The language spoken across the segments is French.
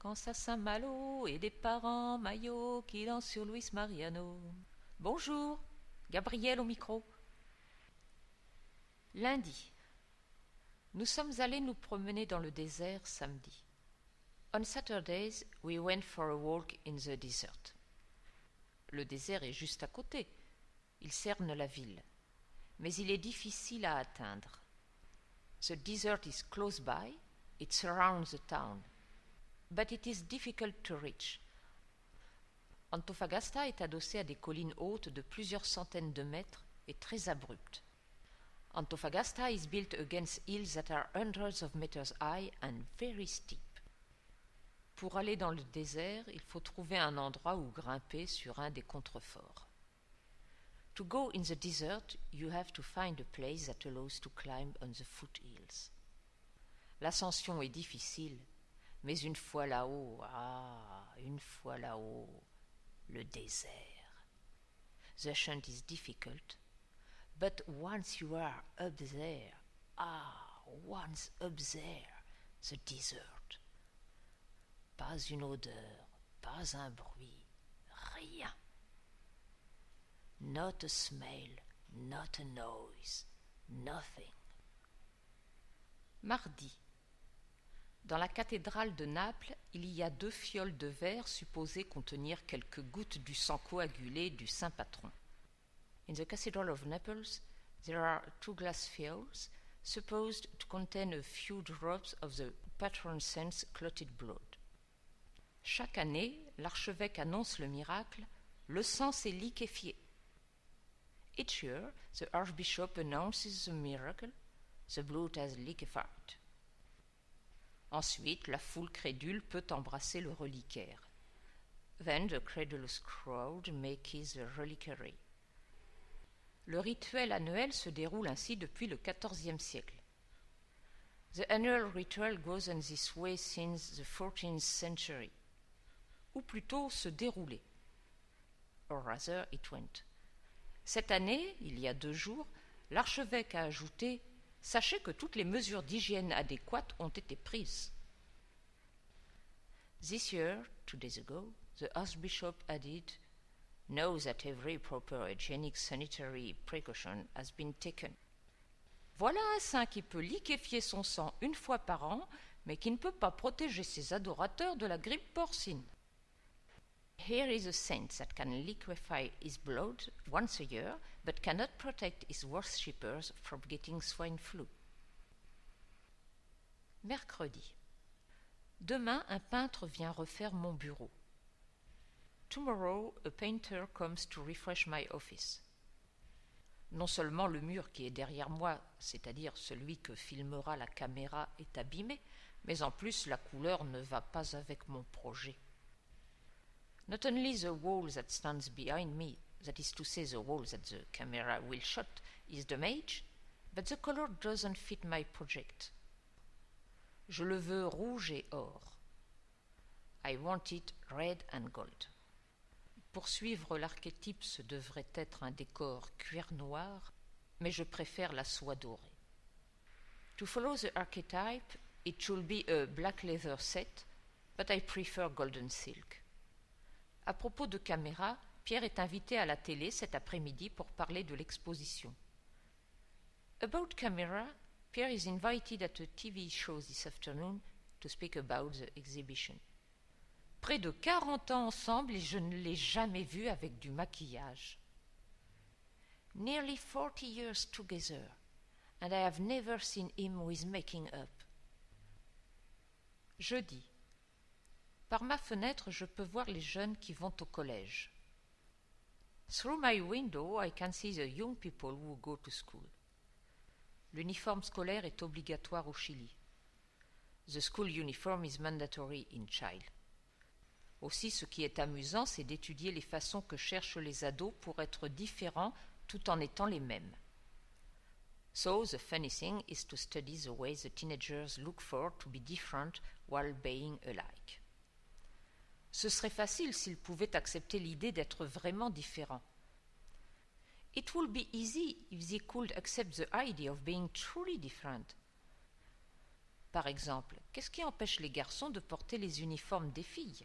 vacances à Saint-Malo et des parents maillots qui dansent sur Luis Mariano. Bonjour, Gabriel au micro. Lundi. Nous sommes allés nous promener dans le désert samedi. On Saturdays, we went for a walk in the desert. Le désert est juste à côté. Il cerne la ville. Mais il est difficile à atteindre. The desert is close by. It surrounds the town. But it is difficult to reach. Antofagasta est adossé à des collines hautes de plusieurs centaines de mètres et très abruptes. Antofagasta is built against hills that are hundreds of meters high and very steep. Pour aller dans le désert, il faut trouver un endroit où grimper sur un des contreforts. To go in the desert, you have to find a place that allows to climb on the foothills. L'ascension est difficile, mais une fois là-haut, le désert. The ascent is difficult, but once you are up there, the desert. Pas une odeur, pas un bruit, rien. Not a smell, not a noise, nothing. Mardi. Dans la cathédrale de Naples, il y a 2 fioles de verre supposées contenir quelques gouttes du sang coagulé du saint patron. In the Cathedral of Naples, there are 2 glass fioles supposed to contain a few drops of the patron saint's clotted blood. Chaque année, l'archevêque annonce le miracle « Le sang s'est liquéfié ». Each year, the archbishop announces the miracle « The blood has liquefied ». Ensuite, la foule crédule peut embrasser le reliquaire. Then the credulous crowd may kiss the reliquary. Le rituel annuel se déroule ainsi depuis le XIVe siècle. The annual ritual goes on this way since the 14th century. Ou plutôt se déroulait. Or rather it went. Cette année, il y a 2 jours, l'archevêque a ajouté « Sachez que toutes les mesures d'hygiène adéquates ont été prises. » This year, 2 days ago, the archbishop added « Know that every proper hygienic sanitary precaution has been taken. » Voilà un saint qui peut liquéfier son sang une fois par an, mais qui ne peut pas protéger ses adorateurs de la grippe porcine. Here is a saint that can liquefy his blood once a year, but cannot protect his worshippers from getting swine flu. Mercredi. Demain, un peintre vient refaire mon bureau. Tomorrow, a painter comes to refresh my office. Non seulement le mur qui est derrière moi, c'est-à-dire celui que filmera la caméra, est abîmé, mais en plus la couleur ne va pas avec mon projet. Not only the wall that stands behind me, that is to say the wall that the camera will shot, is damaged, but the color doesn't fit my project. Je le veux rouge et or. I want it red and gold. Pour suivre l'archétype, ce devrait être un décor cuir noir, mais je préfère la soie dorée. To follow the archetype, it should be a black leather set, but I prefer golden silk. À propos de caméra, Pierre est invité à la télé cet après-midi pour parler de l'exposition. About camera, Pierre is invited at a TV show this afternoon to speak about the exhibition. Près de 40 ans ensemble et je ne l'ai jamais vu avec du maquillage. Nearly 40 years together, and I have never seen him with making up. Jeudi. Par ma fenêtre, je peux voir les jeunes qui vont au collège. Through my window, I can see the young people who go to school. L'uniforme scolaire est obligatoire au Chili. The school uniform is mandatory in Chile. Aussi, ce qui est amusant, c'est d'étudier les façons que cherchent les ados pour être différents tout en étant les mêmes. So, the funny thing is to study the way the teenagers look for to be different while being alike. Ce serait facile s'ils pouvaient accepter l'idée d'être vraiment différents. It would be easy if they could accept the idea of being truly different. Par exemple, qu'est-ce qui empêche les garçons de porter les uniformes des filles?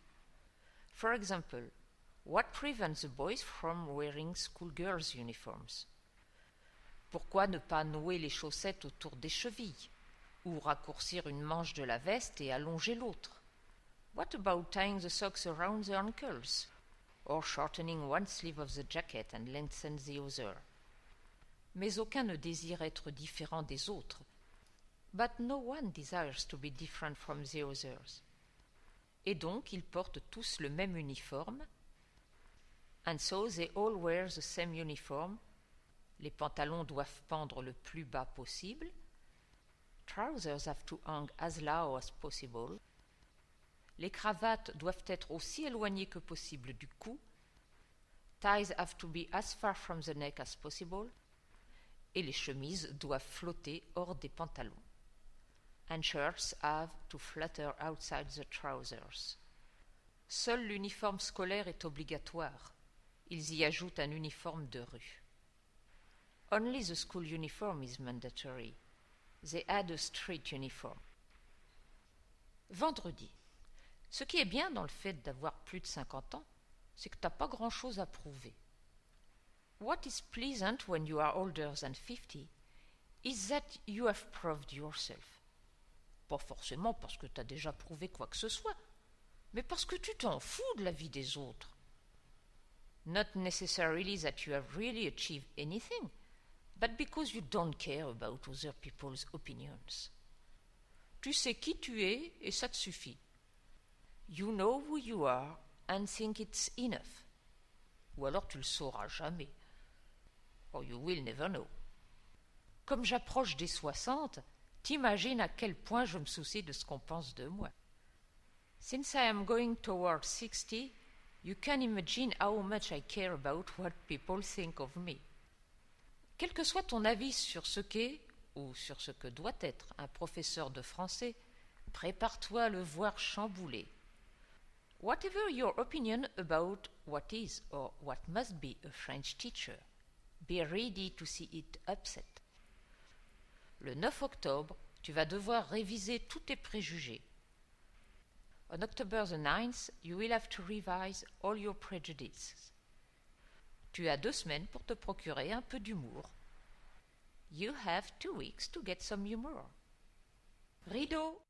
For example, what prevents the boys from wearing schoolgirls' uniforms? Pourquoi ne pas nouer les chaussettes autour des chevilles? Ou raccourcir une manche de la veste et allonger l'autre? What about tying the socks around the ankles? Or shortening one sleeve of the jacket and lengthen the other? Mais aucun ne désire être différent des autres. But no one desires to be different from the others. Et donc ils portent tous le même uniforme. And so they all wear the same uniform. Les pantalons doivent pendre le plus bas possible. Trousers have to hang as low as possible. Les cravates doivent être aussi éloignées que possible du cou. Ties have to be as far from the neck as possible. Et les chemises doivent flotter hors des pantalons. And shirts have to flutter outside the trousers. Seul l'uniforme scolaire est obligatoire. Ils y ajoutent un uniforme de rue. Only the school uniform is mandatory. They add a street uniform. Vendredi. Ce qui est bien dans le fait d'avoir plus de 50 ans, c'est que tu n'as pas grand-chose à prouver. What is pleasant when you are older than 50 is that you have proved yourself. Pas forcément parce que tu as déjà prouvé quoi que ce soit, mais parce que tu t'en fous de la vie des autres. Not necessarily that you have really achieved anything, but because you don't care about other people's opinions. Tu sais qui tu es et ça te suffit. You know who you are and think it's enough. Ou alors tu le sauras jamais. Or you will never know. Comme j'approche des 60, t'imagines à quel point je me soucie de ce qu'on pense de moi. Since I am going towards 60, you can imagine how much I care about what people think of me. Quel que soit ton avis sur ce qu'est ou sur ce que doit être un professeur de français, prépare-toi à le voir chambouler. Whatever your opinion about what is or what must be a French teacher, be ready to see it upset. Le 9 octobre, tu vas devoir réviser tous tes préjugés. On October the 9th, you will have to revise all your prejudices. Tu as 2 semaines pour te procurer un peu d'humour. You have 2 weeks to get some humor. Rideau!